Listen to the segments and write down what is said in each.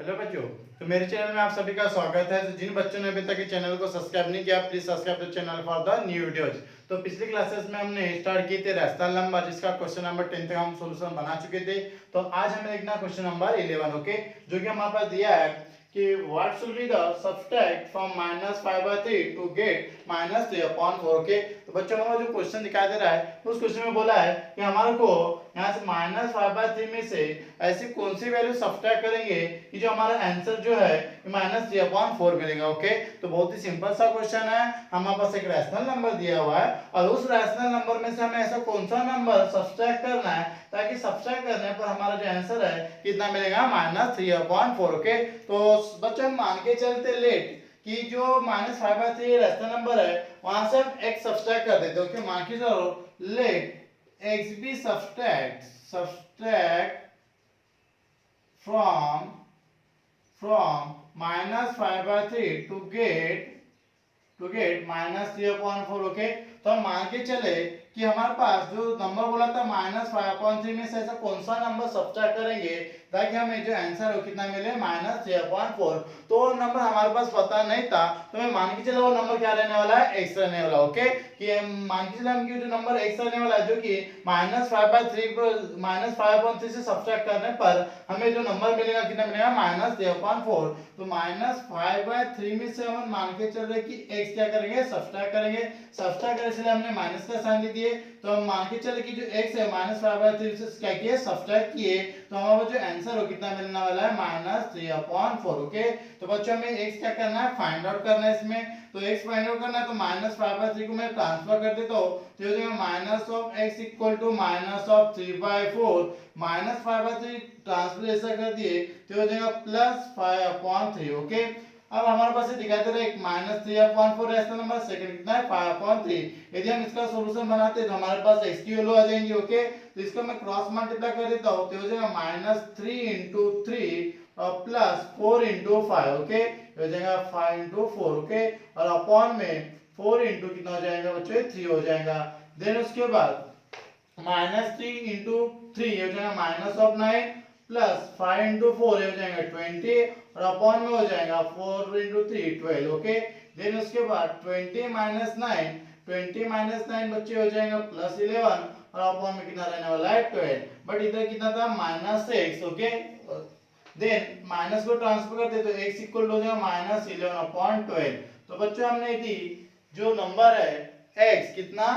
Hello बच्चों। तो मेरे चैनल में आप सभी का स्वागत है। तो जिन बच्चों ने अभी तक चैनल को सब्सक्राइब नहीं किया, please subscribe the channel for the new videos. तो पिछली क्लासेस में हमने स्टार्ट किए थे रैशनल नंबर, जिसका क्वेश्चन नंबर 10 तक हम सॉल्यूशन बना चुके थे। तो आज हमें देखना क्वेश्चन नंबर 11, ओके, जो कि हमारे पास दिया है कि what should be the subtract from -5/3 to get -3/4, okay. तो बच्चों हमारा जो क्वेश्चन दिखाई दे रहा है उस क्वेश्चन में बोला है कि हमारे को यहाँ से -5/3 में से ऐसी कौन सी वैल्यू सबट्रैक्ट करेंगे कि जो हमारा आंसर जो है -3/4 मिलेगा, ओके। तो बहुत ही सिंपल सा क्वेश्चन है। हमारे पास एक रैशनल नंबर दिया हुआ है और उस रैशनल नंबर में से हमें ऐसा कौन सा नंबर सबट्रैक्ट करना है ताकि सबट्रैक्ट करने पर हमारा जो आंसर है कितना मिलेगा -3/4, ओके। तो बच्चों हम मान के चलते लेट कि जो -5/3 रैशनल नंबर है वहां से हम x सब्ट्रैक्ट कर देते हैं, ओके। मान के चलो let x be subtract from -5/3 to get -3/4, okay. तो हम मान के चले कि हमारे पास जो नंबर बोला था -5/3 में से ऐसा कौन सा नंबर सब्ट्रैक्ट करेंगे ताकि हमें जो आंसर हो कितना मिले -3/4। तो वो नंबर हमारे पास पता नहीं था, तो मैं मान के चला वो नंबर क्या रहने वाला है, x रहने वाला, ओके। कि हम मान के चला हम जो नंबर x रहने वाला है जो कि -5/3 को -5/3 से सब्ट्रैक्ट करने पर हमें जो नंबर मिलेगा कितना मिलेगा -3/4। तो -5/3 में से हम मान के चल रहे कि x क्या करेंगे, सब्ट्रैक्ट करेंगे। सब्ट्रैक्ट करने से हमने माइनस का साइन दे दिए, तो हम मान के चले कि जो x है -5/3 से क्या किए, सब्ट्रैक्ट किए। तो हमारा जो आंसर हो कितना मिलने वाला है -3/4, ओके। तो बच्चों हमें x क्या करना है, फाइंड आउट करना है इसमें। तो x फाइंड आउट करना है तो -5/3 को मैं ट्रांसफर कर देता हूं, तो हो जाएगा -(x) -3/4। -5/3 ट्रांसफर ऐसा कर दिए तो हो जाएगा +5/3, ओके। अब हमारे पास ये दिखाई दे रहा है एक -3/4 रैशनल नंबर, सेकंड कितना है 5/3। यदि हम इसका सॉल्यूशन बनाते हैं तो हमारे पास x की वैल्यू आ जाएंगी, ओके। तो इसको मैं क्रॉस मल्टीप्लाई कर देता हूं तो हो जाएगा -3 × 3 और +4 × 5, ओके। हो जाएगा 5 × 4, ओके। और अपॉन में 4 × कितना हो जाएगा बच्चों, 3 हो जाएगा। देन उसके बाद -3 × 3 हो जाएगा -9 प्लस 5 × 4 हो जाएगा 20 और अपॉन में हो जाएगा 4 × 3 12, ओके। देन उसके बाद 20 - 9 बच्चे हो जाएगा +11 और अपॉन में कितना रहने वाला है 12। बट इधर कितना था -6, ओके। देन माइनस को ट्रांसफर कर दे तो x इक्वल हो जाएगा -11/12। तो बच्चों हमने दी जो नंबर है x कितना,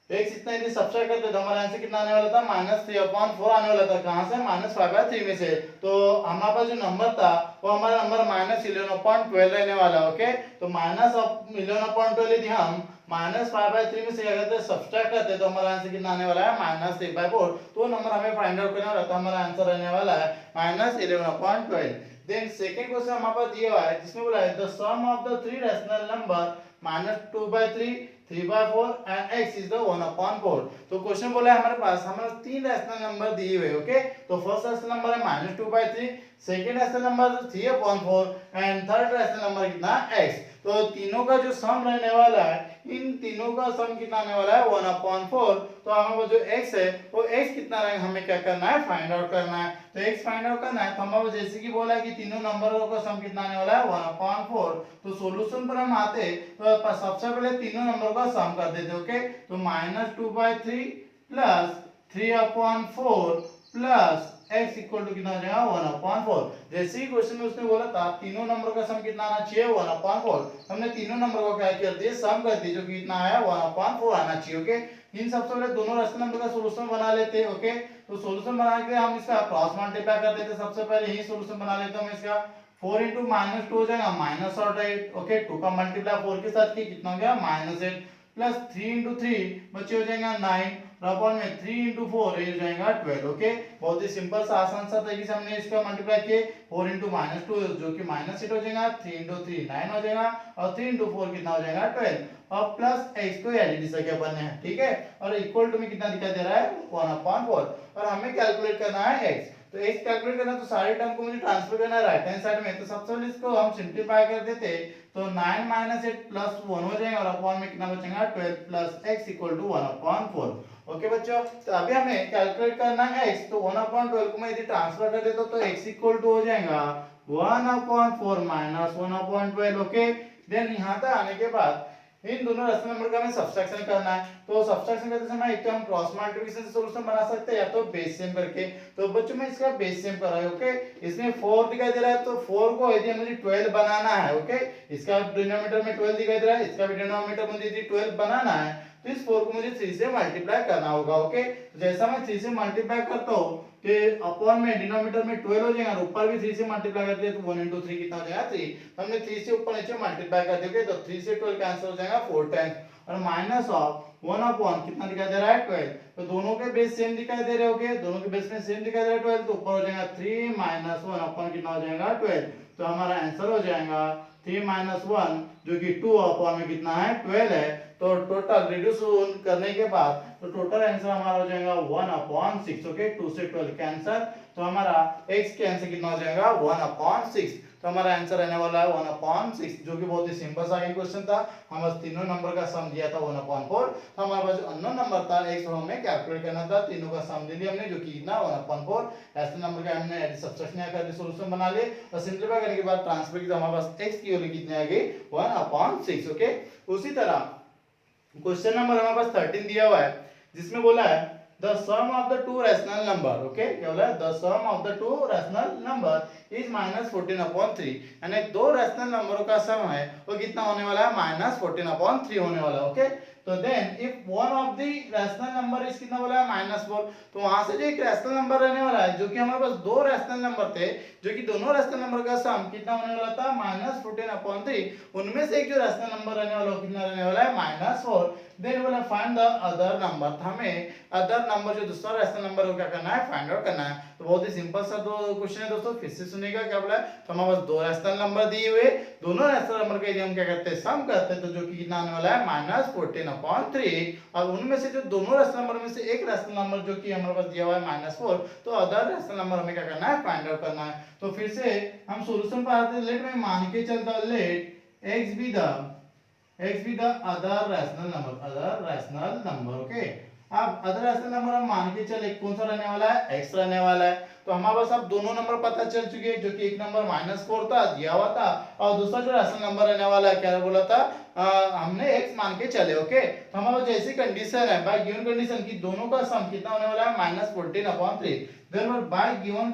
x इतना यदि सब्ट्रैक्ट करते तो हमारा आंसर कितना आने वाला था -3/4 आने वाला था। कहां से, -5/3 में से। तो हमारे पास जो नंबर था वो हमारा नंबर -11/12 रहने वाला, ओके। तो -11/12 यदि हम -5/3 में से क्या करते हैं, सब्ट्रैक्ट करते हैं तो हमारा आंसर कितना आने वाला है -3/4। तो नंबर हमें फाइंड आउट करना रहता है, हमारा आंसर रहने वाला है -11/12। देन सेकंड क्वेश्चन हमारे पास दिया हुआ है जिसमें बोला है the sum of the three rational number -2/3 3/4 and x is the 1/4। तो क्वेश्चन बोला है हमारे पास हमारे तीन रैशनल नंबर दिए हुए, ओके। तो फर्स्ट रैशनल नंबर है -2/3, second rational number 3/4 and third rational number कितना x। तो तीनों का जो सम रहने वाला है, इन तीनों का सम कितना आने वाला है 1/4। तो हमारा जो x है वो x कितना रहेगा, हमें क्या करना है, फाइंड आउट करना है। तो x फाइंड आउट करना है तो हमारा जैसे कि बोला है कि तीनों नंबरों का सम कितना आने वाला है 1/4। तो सॉल्यूशन पर हम आते तो सबसे पहले तीनों नंबर का सम कर देते, ओके। तो -2/3 plus 3/4 plus x equal to कितना हो जाएगा 1/4। जैसे ही क्वेश्चन में उसने बोला था तीनों नंबर का सम कितना आना चाहिए 1/4, हमने तीनों नंबर को क्या कर दिया, सम कर दिया, जो कि कितना आया 1/4 आना चाहिए, ओके। इन सबसे पहले दोनों रैशनल नंबर का सॉल्यूशन बना लेते हैं, ओके। तो सॉल्यूशन बनाने के लिए हम इसका क्रॉस मल्टीप्लाई कर देते हैं। सबसे पहले यही सॉल्यूशन बना लेते हैं हम इसका। 4 × -2 हो जाएगा -8, ओके। 2 का मल्टीप्लाई 4 के साथ कितना हो गया -8 प्लस 3 × 3 बच्चे हो जाएगा 9 और अपॉन में 3 × 4 ये हो जाएगा 12, ओके। बहुत ही सिंपल सा आसान सा तरीके से हमने इसका मल्टीप्लाई किए। 4 × -2 जो कि -8 हो जाएगा, 3 × 3 9 हो जाएगा और 3 × 4 कितना हो जाएगा 12 और प्लस x को एलईडी से क्या बनने है, ठीक है। और इक्वल टू में कितना दिखाई दे रहा है 1/4 और हमें कैलकुलेट करना है x। तो x कैलकुलेट करना तो सारे टर्म को मुझे ट्रांसफर करना है राइट हैंड साइड में। तो सबसे पहले इसको हम सिंपलीफाई कर देते तो 9 - 8 + 1 हो जाएगा और अपॉन में कितना बचेगा 12 + x = 1/4। ओके बच्चों, तो अभी हमें कैलकुलेट करना है x, तो 1/12 को मैं यदि ट्रांसफर कर देता तो x इक्वल टू हो जाएगा 1/4 माइनस 1/12। ओके, देन यहाँ तक आने के बाद इन दोनों रेशनल नंबर का हमें सब्सट्रैक्शन करना है। तो सब्सट्रैक्शन करते समय एक तो हम क्रॉस मल्टीप्लिकेशन से सॉल्यूशन बना सकते हैं या तो बेस सेम करके। तो बच्चों में इसका बेस सेम कर रहा है। ओके, इसमें 4 दिखाई दे रहा है, तो 4 को यदि मुझे 12 बनाना है, ओके, इसका डिनोमिनेटर में 12 दिखाई दे रहा है, इसका भी डिनोमिनेटर मुझे यदि 12 बनाना है, तो इस 4 को मुझे 3 से मल्टीप्लाई करना होगा। ओके, तो जैसा मैं 3 से मल्टीप्लाई करता हूं कि अपॉन में डिनोमिनेटर में 12 हो जाएगा और ऊपर भी 3 से मल्टीप्लाई कर दिया तो 1 into 3 कितना हो जाएगा 3। तो हमने 3 से ऊपर नीचे मल्टीप्लाई कर दिया, तो 3 से 12 कैंसिल हो जाएगा 4 टाइम्स, और माइनस ऑफ 1 अपॉन कितना दिखाई दे रहा है 12। तो दोनों के बेस सेम दिखाई दे रहे होंगे, दोनों के बेस में सेम दिखाई दे रहा है 12, तो ऊपर हो जाएगा 3 माइनस 1 अपॉन कितना हो जाएगा 12। तो हमारा आंसर हो जाएगा 3 माइनस 1 जो कि 2 अपॉन में कितना है 12 है। तो टोटल रिड्यूस करने के बाद तो टोटल आंसर हमारा हो जाएगा 1/6। ओके, 2 से 12 कैंसिल, तो हमारा x के आंसर कितना हो जाएगा 1/6। तो हमारा आंसर रहने वाला है 1/6, जो कि बहुत ही सिंपल सा क्वेश्चन था। हम बस तीनों नंबर का सम दिया था 1/4, तो हमारे पास जो अननोन नंबर था x हमें कैलकुलेट करना था, तीनों का सम ले लिया हमने जो कि कितना 1/4। ऐसे नंबर का हमने सब्ट्रैक्शन कर दी, सॉल्यूशन बना लिए और सिंपलीफाई करने के बाद ट्रांसफर की, तो हमारे पास x की वैल्यू कितनी आ गई 1/6। ओके, उसी तरह क्वेश्चन नंबर हमारे पास 13 दिया हुआ है, जिसमें बोला है the sum of the two rational number. Okay, क्या बोला है, the sum of the two rational number is -14/3, यानी दो रैशनल नंबरों का सम है वो कितना होने वाला है -14/3 होने वाला है। ओके, तो then if one of the rational number is कितना बोला है -4, तो वहां से जो एक रैशनल नंबर रहने वाला है, जो कि हमारे पास दो रैशनल नंबर थे, जो कि दोनों रैशनल नंबर का सम कितना होने वाला था -14/3, उनमें से एक जो रैशनल नंबर रहने वाला है कितना रहने वाला है -4। देन बोला फाइंड द अदर नंबर, तो हमें अदर नंबर जो दूसरा रैशनल नंबर है क्या करना है, फाइंड आउट करना है। तो बहुत ही सिंपल सा दो क्वेश्चन है दोस्तों, फिर से सुनिएगा क्या बोला है। तो हमारे पास दो रैशनल नंबर दिए हुए, दोनों रैशनल नंबर का यदि हम क्या करते हैं सम करते हैं, तो जो कि कितना आने वाला है -14/3, और उनमें से जो दोनों रैशनल नंबर में से एक रैशनल नंबर जो कि हमारे पास दिया हुआ है -4, तो अदर रैशनल नंबर हमें क्या करना है, फाइंड आउट करना है। तो फिर से हम सॉल्यूशन पर आते हैं। लेट में मान के चलता, let x be the other rational number। Okay, अब अदर रैशनल नंबर हम मान के चले कौन सा रहने वाला है, x रहने वाला है। तो हमारे पास अब दोनों नंबर पता चल चुके हैं, जो कि एक नंबर -4 था दिया हुआ था, और दूसरा जो रैशनल नंबर रहने वाला है क्या बोला था, हमने x मान के चले। ओके, तो हमारे पास जैसी कंडीशन है बाय गिवन कंडीशन की दोनों का सम कितना होने वाला है -14/3, देयरफॉर बाय गिवन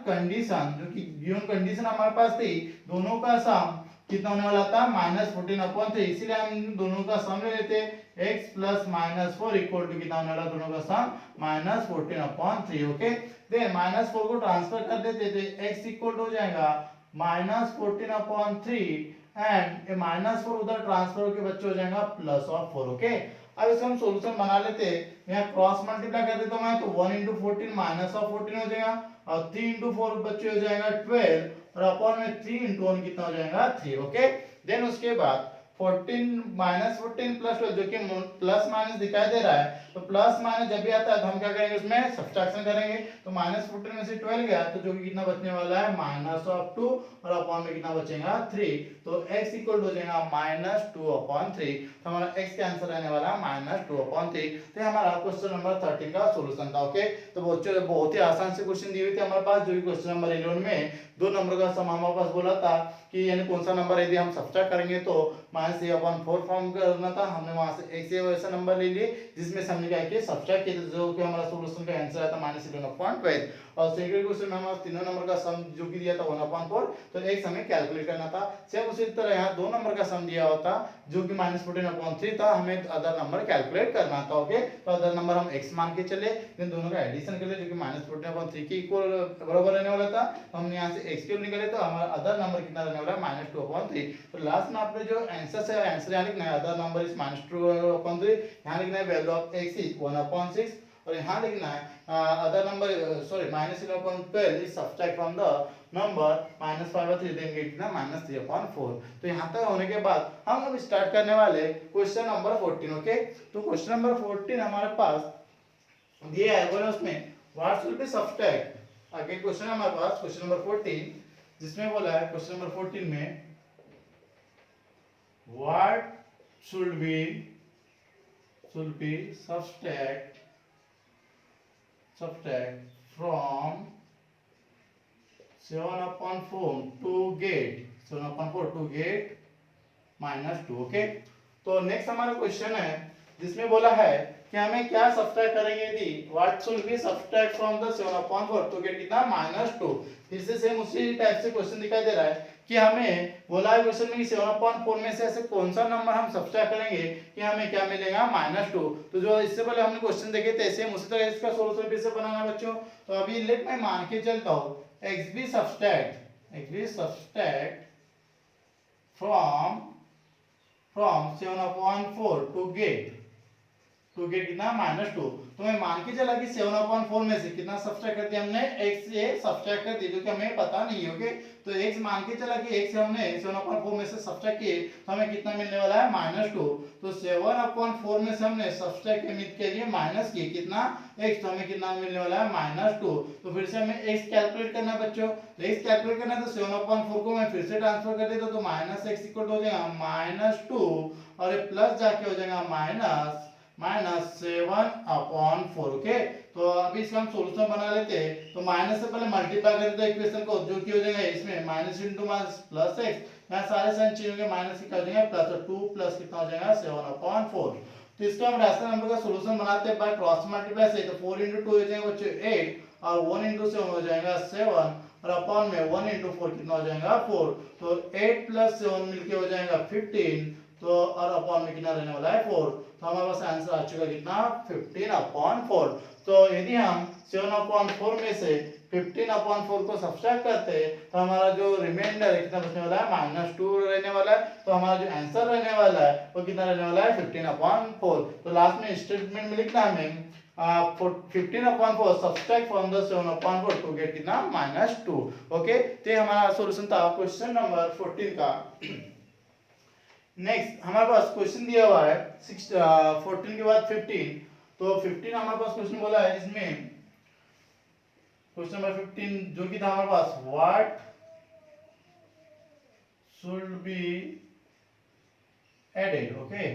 कंडीशन जो कि गिवन कंडीशन हमारे पास थी, दोनों का सम कितना होने वाला था -14/3, इसीलिए हम दोनों का सम ले लेते हैं, x प्लस -4 इक्वल टू कितना होने वाला दोनों का सम -14/3। ओके, देन -4 को ट्रांसफर कर देते थे, x इक्वल टू हो जाएगा -14/3 एंड -4 उधर ट्रांसफर होके बच्चे हो जाएगा +4। ओके, अब इसका हम सॉल्यूशन बना लेते हैं। यहाँ क्रॉस मल्टीप्लाई कर देता हूं मैं, तो 1 into 14 -14 हो जाएगा, और 3 into 4 बच्चे हो जाएगा 12, और अपॉन में 3 into 1 कितना हो जाएगा 3। ओके, देन उसके बाद 14 -14 प्लस 12 जो कि प्लस माइनस दिखाई दे रहा है, तो प्लस माइनस जब भी आता है तो हम क्या करेंगे, उसमें सब्ट्रैक्शन करेंगे। तो -14 में से 12 गया तो जो कि कितना बचने वाला है -2, और अपॉन में कितना बचेगा 3, तो x इक्वल हो जाएगा -2/3। तो हमारा x का आंसर रहने वाला है -2/3। तो हमारा क्वेश्चन नंबर 13 का सॉल्यूशन था। ओके, तो बच्चों बहुत ही आसान से क्वेश्चन दिए हुए थे हमारे पास, जो कि क्वेश्चन नंबर 11 में दो नंबर का सम हमारे पास बोला था कि यानी कौन सा नंबर यदि हम सब्ट्रैक्ट करेंगे तो -3/4 फॉर्म करना था। हमने वहां से एक से वैसा नंबर ले लिए जिसमें से हमने क्या किया, सब्ट्रैक्ट किया, जो कि हमारा सॉल्यूशन का आंसर आया था -11/12। और सेकंड क्वेश्चन में हमारा तीनों नंबर का सम जो कि दिया था 1/4, तो एक हमें कैलकुलेट करना था। सेम उसी तरह यहाँ दो नंबर का सम दिया हुआ था जो कि -14/3 था, हमें अदर नंबर कैलकुलेट करना था। ओके, तो अदर नंबर हम x मान के चले, फिर दोनों का एडिशन कर ले जो कि -14/3 के इक्वल बराबर रहने वाला था। तो हमने यहाँ से x क्यूब निकाले, तो हमारा अदर नंबर कितना रहने वाला है -2/3। तो लास्ट में आपने जो आंसर है, आंसर यहाँ लिखना है अदर नंबर इज -2/3, यहाँ लिखना है वैल्यू ऑफ x इज 1/6, और यहाँ लिखना है other number sorry -11/12 is subtract from the number -5/3, then get ना -3/4। तो यहाँ तक होने के बाद हम अब स्टार्ट करने वाले क्वेश्चन नंबर 14। ओके, तो क्वेश्चन नंबर 14 हमारे पास दिया है, बोले उसमें what should B subtract. Again question है हमारे पास क्वेश्चन नंबर 14, जिसमें बोला है क्वेश्चन नंबर 14 में what should B should be subtract from 7/4 to get -2। Okay, तो नेक्स्ट हमारा क्वेश्चन है जिसमें बोला है कि हमें क्या सब्ट्रैक्ट करेंगे यदि what should B subtract from the 7/4 तो गेट कितना -2। फिर से सेम उसी टाइप से क्वेश्चन दिखाई दे रहा है कि हमें बोला है क्वेश्चन में कि 7/4 में से ऐसे कौन सा नंबर हम सब्ट्रैक्ट करेंगे कि हमें क्या मिलेगा -2। तो जो इससे पहले हमने क्वेश्चन देखे थे सेम उसी तरह इसका सॉल्यूशन फिर से बनाना बच्चों। तो अभी लेट मैं मान के चलता हूं x b subtract from 7/4 to get कितना -2। तो मैं मान के चला कि 7/4 में से कितना सब्ट्रैक्ट कर दिया हमने x से सब्ट्रैक्ट कर दिया, जो कि हमें पता नहीं है। ओके, तो x मान के चला कि x से हमने 7/4 में से सब्ट्रैक्ट किए तो हमें कितना मिलने वाला है -2। तो 7/4 में से हमने सब्ट्रैक्ट के लिए माइनस किए कितना x, तो हमें कितना मिलने वाला है -2। तो फिर से हमें x कैलकुलेट करना है बच्चों। तो x कैलकुलेट करना है तो 7/4 को मैं फिर से ट्रांसफर कर देता हूं तो -x इक्वल हो जाएगा -2 और ये प्लस जाके हो जाएगा -7/4। ओके, तो अभी इसका हम सॉल्यूशन बना लेते हैं। तो माइनस से पहले मल्टीप्लाई कर देते हैं इक्वेशन को, जो कि हो जाएगा इसमें minus into minus plus x, यहाँ सारे साइन चेंज होंगे माइनस का हो जाएगा प्लस, तो 2 प्लस कितना हो जाएगा 7/4। तो इसका हम रैशनल नंबर का सॉल्यूशन बनाते हैं बाय क्रॉस मल्टीप्लाई से। तो 4 * 2 हो जाएगा बच्चों 8 और 1 * 7 हो जाएगा 7 और अपॉन में 1 * 4 कितना हो जाएगा 4। तो 8 + 7 मिलके हो जाएगा 15, तो और अपॉन में कितना रहने वाला है 4। तो हमारे पास आंसर आ चुका कितना 15/4। तो यदि हम 7/4 में से 15/4 को सब्ट्रैक्ट करते हैं तो हमारा जो रिमाइंडर है कितना बचने वाला है -2 रहने वाला है। तो हमारा जो आंसर रहने वाला है वो कितना रहने वाला है 15/4। तो लास्ट में स्टेटमेंट में लिखना है 15/4 subtract from the 7/4 to get कितना -2। ओके, तो ये हमारा सॉल्यूशन था क्वेश्चन नंबर 14 का। नेक्स्ट हमारे पास क्वेश्चन दिया हुआ है 14 के बाद 15। तो 15 हमारे पास क्वेश्चन बोला है जिसमें क्वेश्चन नंबर 15 जो कि था हमारे पास what should be added. Okay,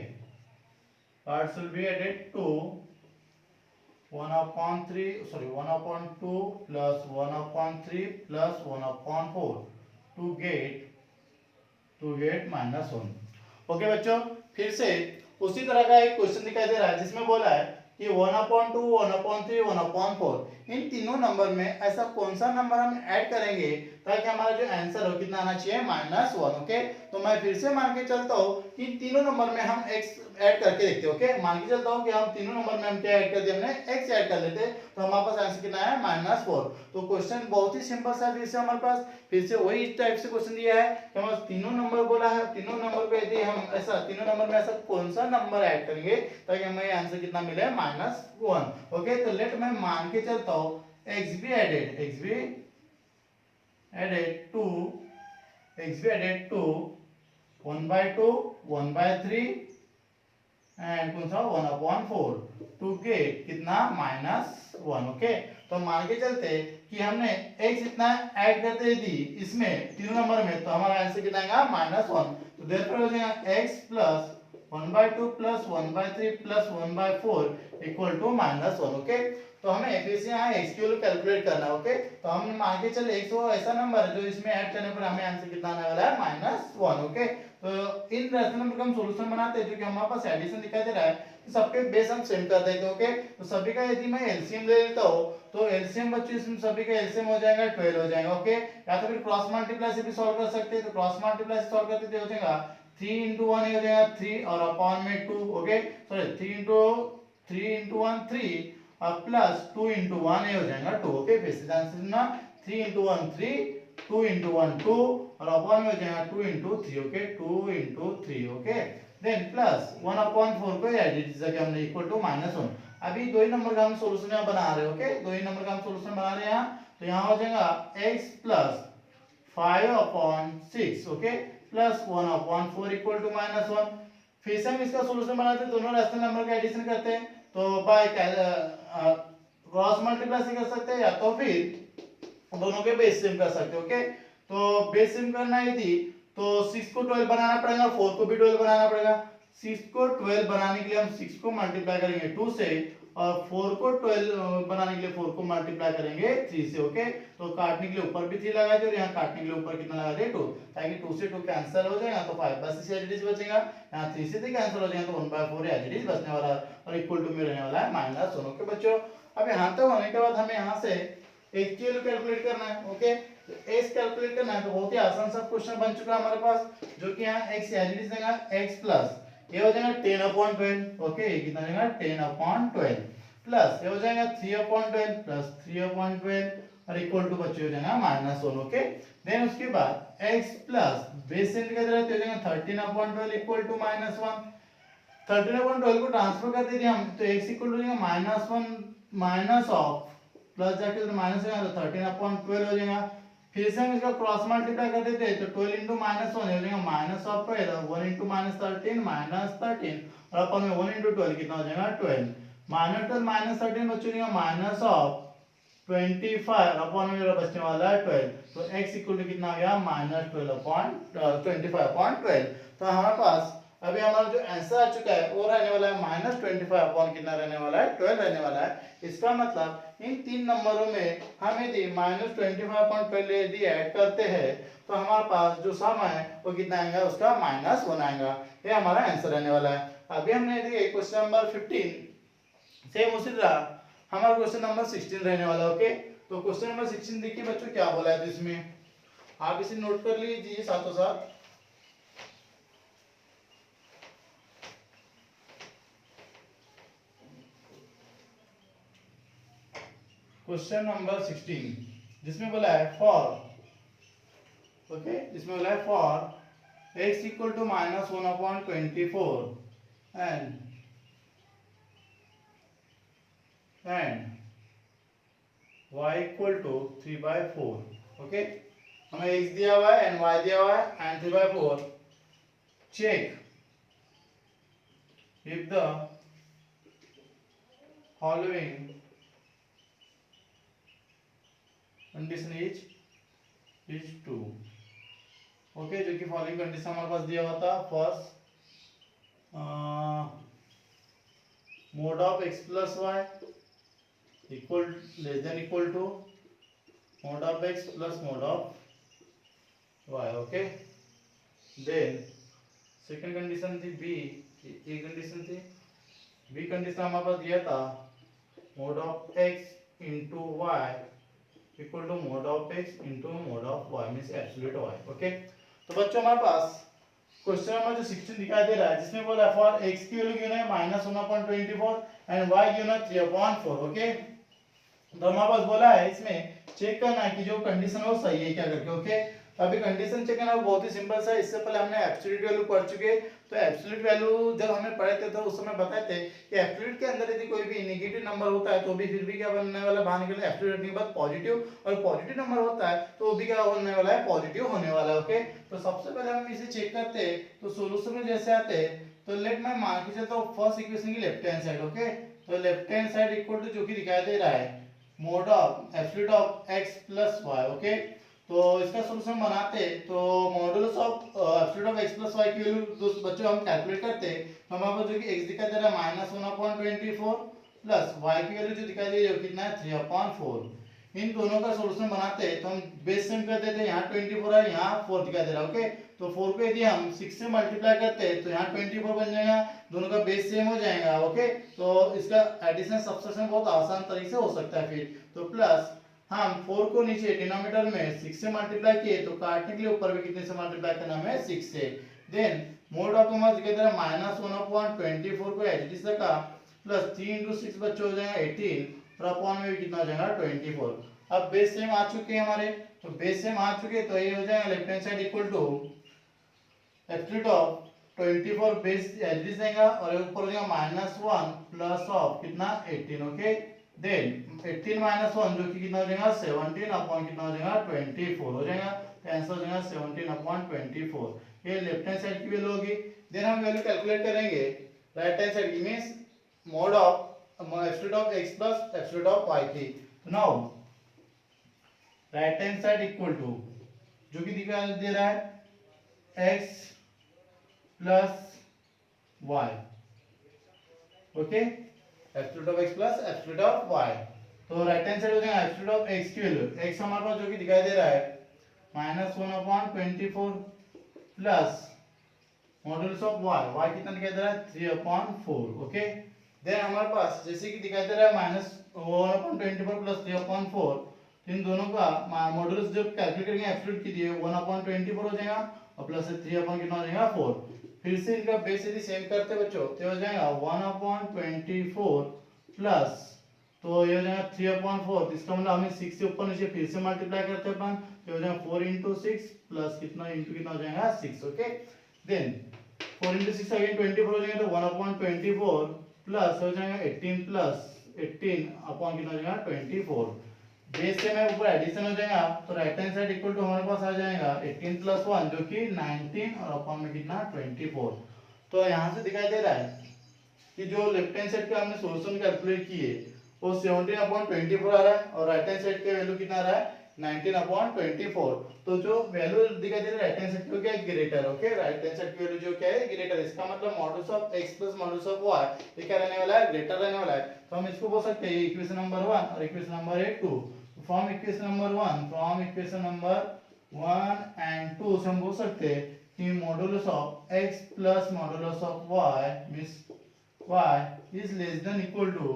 what should be added to 1/2 plus 1/3 plus 1/4 to get -1। Okay बच्चों, फिर से उसी तरह का एक क्वेश्चन दिखाई दे रहा है जिसमें बोला है कि 1/2 1/3 1/4 इन तीनों नंबर में ऐसा कौन सा नंबर हम ऐड करेंगे ताकि हमारा जो आंसर हो कितना आना चाहिए -1। ओके, तो मैं फिर से मान के चलता हूँ कि तीनों नंबर में हम x ऐड करके देखते हैं। ओके, मान के चलता हूँ कि हम तीनों नंबर में हम क्या ऐड कर दिया हमने x ऐड कर लेते तो हमारे पास आंसर कितना है -4। तो क्वेश्चन बहुत ही सिंपल सा फिर से हमारे पास फिर से वही इस टाइप से क्वेश्चन दिया है कि हमारे तीनों नंबर बोला है, तीनों नंबर पे यदि हम ऐसा तीनों नंबर में ऐसा कौन सा नंबर ऐड करेंगे ताकि हमें आंसर कितना मिले -1। ओके, तो लेट मैं मान के चलता हूँ x भी added to 1/2 1/3 एंड कौन सा 1/4 टू गेट कितना -1। ओके, तो मान के चलते कि हमने x इतना ऐड करते यदि इसमें तीनों नंबर में तो हमारा आंसर कितना आएगा -1। तो देयरफॉर हो जाएगा x plus 1/2 plus 1/3 plus 1/4 equal to -1। Okay, तो हमें फिर से यहाँ x की वैल्यू कैलकुलेट करना है। ओके, तो हम मान के चले x वो ऐसा नंबर है जो इसमें ऐड करने पर हमें आंसर कितना आने वाला है -1। ओके, तो इन रैशनल नंबर का हम सॉल्यूशन बनाते हैं जो कि हमारे पास एडिशन दिखाई दे रहा है तो सबके बेस हम सेम कर देते हैं। ओके, तो सभी का यदि मैं एलसीएम ले लेता हूं तो एलसीएम बच्चों इसमें सभी का एलसीएम हो जाएगा 12 हो जाएगा। ओके, या तो फिर क्रॉस मल्टीप्लाई से भी सॉल्व कर सकते हैं। तो क्रॉस मल्टीप्लाई से सॉल्व करते हो जाएगा 3 * 1 हो जाएगा 3 और अपॉन में 2। ओके, सॉरी 3 * 1 3 और प्लस 2 * 1 हो जाएगा 2। ओके, फिर से आंसर ना 3 * 1 3 2 * 1 2 और अपॉन में हो जाएगा 2 * 3। ओके, 2 * 3। ओके, देन प्लस 1/4 को एडिट जैसे हमने इक्वल टू -1। अभी दो ही नंबर का हम सॉल्यूशन यहां बना रहे हैं। ओके, दो ही नंबर का हम सॉल्यूशन बना रहे हैं यहां। तो यहां हो जाएगा x plus 5/6 okay plus 1/4 equal to -1। फिर से हम इसका सॉल्यूशन बनाते हैं, दोनों रैशनल नंबर का एडिशन करते हैं। तो बाय क्रॉस मल्टीप्लाई से कर सकते हैं या तो फिर दोनों के बेस सेम कर सकते हैं। ओके, तो बेस सेम करना है यदि तो 6 को 12 बनाना पड़ेगा, 4 को भी 12 बनाना पड़ेगा। 6 को 12 बनाने के लिए हम 6 को मल्टीप्लाई करेंगे 2 से, और 4 को 12 बनाने के लिए 4 को मल्टीप्लाई करेंगे 3 से। ओके, तो काटने के लिए ऊपर भी 3 लगा दिए और यहाँ काटने के लिए ऊपर कितना लगा दिए 2, ताकि 2 से 2 कैंसिल हो जाएगा तो 5/6 एज इट इज बचेगा, यहाँ 3 से 3 कैंसिल हो जाएगा तो 1/4 एज इट इज बचने वाला है, और इक्वल टू में रहने वाला है -1। ओके बच्चों, अब यहाँ तक होने के बाद हमें यहाँ से x की वैल्यू कैलकुलेट करना है। ओके, तो x कैलकुलेट करना है तो बहुत ही आसान सा क्वेश्चन बन चुका है हमारे पास, जो कि यहाँ x एज इट इज देगा x प्लस ये हो जाएगा 10/12। ओके, ये कितना देगा 10/12 प्लस ये हो जाएगा 3/12 प्लस 3/12 और इक्वल टू बच्चे हो जाएगा -1। ओके, देन उसके बाद x प्लस बेस से निकल रहा है तो हो जाएगा 13/12 इक्वल टू -1। 13/12 को ट्रांसफर कर दीजिए हम तो x इक्वल टू हो जाएगा -1 माइनस ऑफ प्लस जाके तो माइनस है तो 13/12 हो जाएगा। फिर से हम इसका क्रॉस मल्टीप्लाई कर देते हैं तो 12 into -1 हो जाएगा माइनस ऑफ 1 into -13 -13 और अपन में 1 into 12 कितना हो जाएगा 12 -12 -13 बच्चों हो माइनस ऑफ 25 अपन में मेरा बचने वाला है 12, तो x इक्वल टू कितना आ गया -12/25। तो हमारे पास अभी हमारा जो आंसर आ चुका है वो रहने वाला है -25 कितना रहने वाला है 12 रहने वाला है। इसका मतलब इन तीन नंबरों में हम यदि -25/12 यदि ऐड करते हैं तो हमारे पास जो सम है वो कितना आएगा उसका -1 आएगा। ये हमारा आंसर रहने वाला है। अभी हमने देखिए क्वेश्चन नंबर 15 सेम उसी तरह हमारा क्वेश्चन नंबर 16 रहने वाला। ओके, तो क्वेश्चन नंबर 16 देखिए बच्चों क्या बोला है, तो इसमें आप इसे नोट कर लीजिए साथों साथ। क्वेश्चन नंबर 16 जिसमें बोला है फॉर, ओके, जिसमें बोला है for x equal to -1/24 and y equal to 3/4। Okay, हमें x दिया हुआ है एंड y दिया हुआ है and 3/4। Check if the following condition is true. Okay, जो कि फॉलोइंग कंडीशन हमारे पास दिया हुआ था। First mod of x plus y equal less than equal to mod of x plus mod of y। Okay, then second condition थी B, a condition थी B condition हमारे पास दिया था mod of x into y equal to mod of x into mod of y means absolute y। Okay, तो बच्चों हमारे पास question number जो 16 दिखाई दे रहा है जिसमें बोला फॉर x की वैल्यू गिवन है -1/24 एंड y गिवन है 3/4। ओके, तो हमारे पास बोला है इसमें चेक करना है कि जो कंडीशन है वो सही है क्या करके। ओके, तो अभी कंडीशन चेक करना बहुत ही सिंपल सा है। इससे पहले हमने एब्सोल्यूट वैल्यू पढ़ चुके हैं, तो एब्सोल्यूट वैल्यू जब हमें पढ़े थे तो उस समय बताए थे कि एब्सोल्यूट के अंदर यदि कोई भी नेगेटिव नंबर होता है तो भी फिर भी क्या बनने वाला बाहर निकले एब्सोल्यूट के बाद पॉजिटिव, और पॉजिटिव नंबर होता है तो वो भी क्या होने वाला है पॉजिटिव होने वाला है। ओके, तो सबसे पहले हम इसे चेक करते हैं तो सॉल्यूशन में जैसे आते हैं तो लेट मैं मान के चलता हूं फर्स्ट इक्वेशन की लेफ्ट हैंड साइड। ओके, तो left hand side equal to जो कि दिखाई दे रहा है mod of absolute of x plus y. Okay, तो इसका सॉल्यूशन बनाते तो modulus of absolute of x plus y की वैल्यू दोस्त बच्चों हम कैलकुलेट करते तो हमारे पास जो कि x दिखाई दे रहा है -1/24 प्लस y की वैल्यू जो दिखाई दे रही है कितना है 3/4। इन दोनों का सॉल्यूशन बनाते हैं तो हम बेस सेम कर देते हैं, यहाँ 24 है यहाँ 4 दिखाई दे रहा है। ओके, तो 4 को यदि हम 6 से मल्टीप्लाई करते हैं तो यहाँ 24 बन जाएगा, दोनों का बेस सेम हो जाएगा। ओके, तो इसका एडिशन सब्ट्रैक्शन बहुत आसान तरीके से हो सकता है। फिर तो प्लस हम 4 को नीचे डिनोमिनेटर में 6 से मल्टीप्लाई किए तो काटने के लिए ऊपर भी कितने से मल्टीप्लाई करना है 6 से। देन मोड ऑफ कॉमर्स दिखाई दे रहा है -1/24 को एज इट इज रखा प्लस 3 into 6 बच्चे हो जाएगा 18 और अपॉन में भी कितना हो जाएगा 24। अब बेस सेम आ चुके हैं हमारे, तो बेस सेम आ चुके तो ये हो जाएगा left hand side equal to absolute of 24 base as it is देगा और ऊपर हो जाएगा -1 प्लस ऑफ कितना 18। ओके, देन 18 -1 जो कि कितना हो जाएगा 17 अपॉन कितना हो जाएगा 24 हो जाएगा, तो आंसर हो जाएगा 17/24। ये लेफ्ट हैंड साइड की वैल्यू होगी। देन हम वैल्यू कैलकुलेट करेंगे राइट हैंड साइड की means mod of absolute of x plus absolute of y की। तो now right hand side equal to जो कि दिखाई दे रहा है x plus y, okay, absolute of x plus absolute of y। तो राइट हैंड साइड हो जाएगा एब्सोल्यूट ऑफ x की वैल्यू, x हमारे पास जो कि दिखाई दे रहा है -1/24 प्लस मॉडुलस ऑफ y कितना दिखाई दे रहा है 3/4, ओके। देन हमारे पास जैसे कि दिखाई दे रहा है -1/24 प्लस 3/4, इन दोनों का मॉडुलस जब कैलकुलेट करेंगे एब्सोल्यूट की दिए 1/24 हो जाएगा और प्लस से 3 अपॉन कितना हो जाएगा 4। फिर से इनका बेस यदि सेम करते बच्चों तो हो जाएगा 1/24 प्लस, तो ये हो जाएगा 3/4, इसका मतलब हमें 6 से ऊपर नीचे फिर से मल्टीप्लाई करते हैं अपन, तो हो जाएगा 4 × 6 प्लस कितना इंटू कितना हो जाएगा 6, ओके। देन 4 × 6 अगेन 24 हो जाएगा, तो 1/24 प्लस हो जाएगा 18 प्लस 18 अपॉन कितना हो जाएगा 24। बेस से में ऊपर एडिशन हो जाएगा, तो right hand side equal to हमारे पास आ जाएगा 18 + 1 जो कि 19 और अपॉन में कितना 24। तो यहाँ से दिखाई दे रहा है कि जो लेफ्ट हैंड साइड का हमने सॉल्यूशन कैलकुलेट किए वो 17/24 आ रहा है और राइट हैंड साइड के वैल्यू कितना आ रहा है 19/24। तो जो वैल्यू दिखाई दे रही है राइट हैंड साइड की क्या है greater, okay. Right hand side की वैल्यू जो क्या है ग्रेटर, इसका मतलब modulus of x plus modulus of y ये क्या रहने वाला है ग्रेटर रहने वाला है। तो हम इसको बोल सकते हैं इक्वेशन नंबर 1 और equation number 2। From equation number 1 and 2 से हम बोल सकते हैं कि modulus of x plus modulus of y means y is less than equal to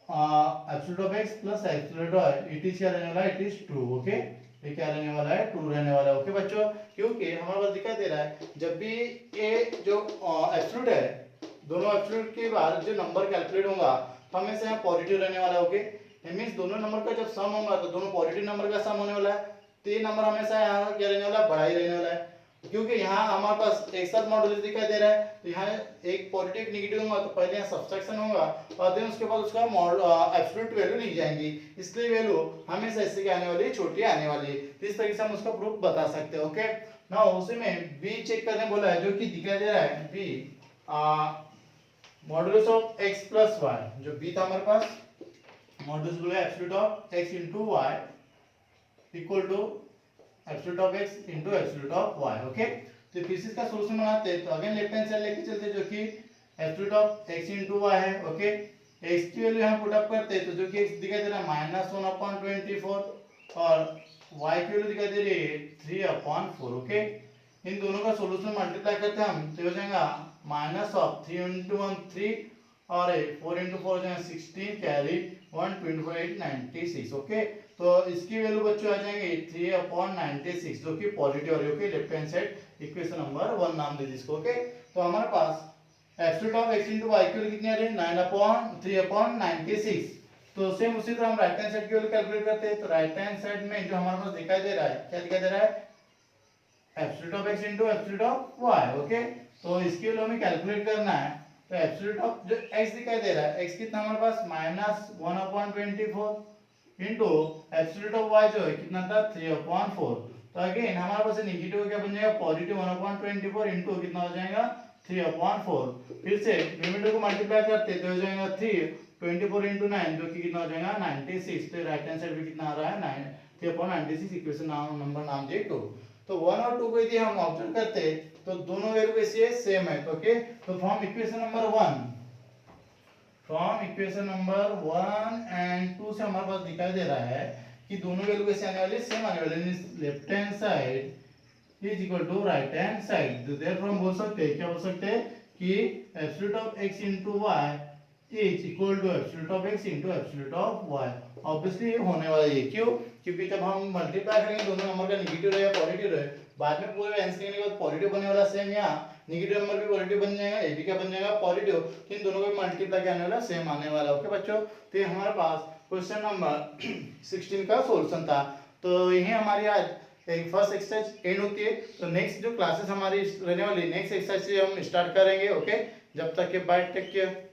absolute of x plus absolute of y। It is क्या रहने वाला है, इट इज ट्रू, ओके। ये क्या रहने वाला है ट्रू रहने वाला है, ओके बच्चों। क्योंकि हमारे पास दिखाई दे रहा है जब भी ये जो एब्सोल्यूट है दोनों एब्सोल्यूट के बाद जो नंबर कैलकुलेट होगा तो हमेशा यहाँ पॉजिटिव रहने वाला है, ओके। मींस दोनों नंबर का जब सम होगा तो दोनों पॉजिटिव नंबर का सम होने वाला है, तो ये नंबर हमेशा यहाँ क्या रहने वाला है बड़ा ही रहने वाला है। क्योंकि यहाँ हमारे पास एक साथ मॉडुलस दिखाई दे रहा है, तो यहाँ एक पॉजिटिव नेगेटिव होगा तो पहले यहाँ सब्ट्रैक्शन होगा और देन उसके बाद उसका एब्सोल्यूट वैल्यू लिख जाएंगी, इसलिए वैल्यू हमेशा इससे क्या आने वाली है छोटी आने वाली है। तो इस तरीके से हम उसका प्रूफ बता सकते हैं, ओके। नाउ उसी में बी चेक करने बोला है जो कि दिखाई दे रहा है B modulus of x plus y, जो बी था हमारे पास मॉडुलस बोला absolute of x into y equal to absolute of x into absolute of y, okay. तो फिर से इसका सॉल्यूशन बनाते हैं, तो अगेन लेफ्ट हैंड साइड लेके चलते हैं जो कि absolute of x into y है, ओके। x की वैल्यू यहां पुट अप करते हैं, तो जो कि x दिखाई दे रहा है -1/24 और y की वैल्यू दिखाई दे रही है 3/4, ओके। इन दोनों का सॉल्यूशन मल्टीप्लाई करते हैं हम, तो हो जाएगा -3 × 1 3 और 4 × 4 हो जाएगा 16 कैरी 124 96, ओके। तो इसकी वैल्यू बच्चों आ जाएंगे 3/96 जो कि पॉजिटिव आ रही है, okay. Left hand side equation number 1 नाम दे जिसको, ओके। तो हमारे पास absolute of x into y की वैल्यू कितनी आ रही है 3/96। तो सेम उसी तरह हम राइट हैंड साइड की वैल्यू कैलकुलेट करते हैं, तो राइट हैंड साइड में जो हमारे पास दिखाई दे रहा है क्या दिखाई दे रहा है absolute of x into absolute of y, okay. तो इसकी वैल्यू हमें कैलकुलेट करना है, तो एब्सोल्यूट ऑफ जो x दिखाई दे रहा है x कितना हमारे पास -1/24 इनटू एब्सोल्यूट ऑफ y जो है कितना था 3/4। तो अगेन हमारे पास नेगेटिव क्या बन जाएगा पॉजिटिव 1/24 इनटू कितना हो जाएगा 3/4। फिर से रिमाइंडर को मल्टीप्लाई करते हैं तो हो जाएगा 3 24 × 9 जो कि कितना हो जाएगा 96। तो राइट हैंड साइड पे कितना आ रहा है 3/96, इक्वेशन नंबर नाम दिए 2। तो 1 और 2 को यदि हम ऑब्जर्व करते हैं तो दोनों वैल्यू वैसे सेम है, ओके। तो फ्रॉम इक्वेशन नंबर 1 एंड 2 से हमारे पास दिखाई दे रहा है कि दोनों वैल्यू कैसे आने वाली सेम आने वाली, left hand side is equal to right hand side. तो देयरफॉर हम बोल सकते हैं क्या बोल सकते हैं कि absolute of x into y is equal to absolute of x into absolute of y। Obviously ये होने वाला है, क्यों? क्योंकि जब हम मल्टीप्लाई करेंगे दोनों नंबर का नेगेटिव रहे या पॉजिटिव रहे, बाद में पूरे आंसर करने के बाद पॉजिटिव बनने वाला सेम, यहाँ नेगेटिव नंबर भी पॉजिटिव बन जाएगा, ये भी क्या बन जाएगा पॉजिटिव, तो इन दोनों को मल्टीप्लाई करने वाला सेम आने वाला, ओके बच्चों। तो ये हमारे पास क्वेश्चन नंबर 16 का सॉल्यूशन था। तो यही हमारी आज एक फर्स्ट एक्सरसाइज एंड होती है। तो नेक्स्ट जो क्लासेस हमारी रहने वाली नेक्स्ट एक्सरसाइज से हम स्टार्ट करेंगे, ओके। जब तक के बाय, टेक केयर।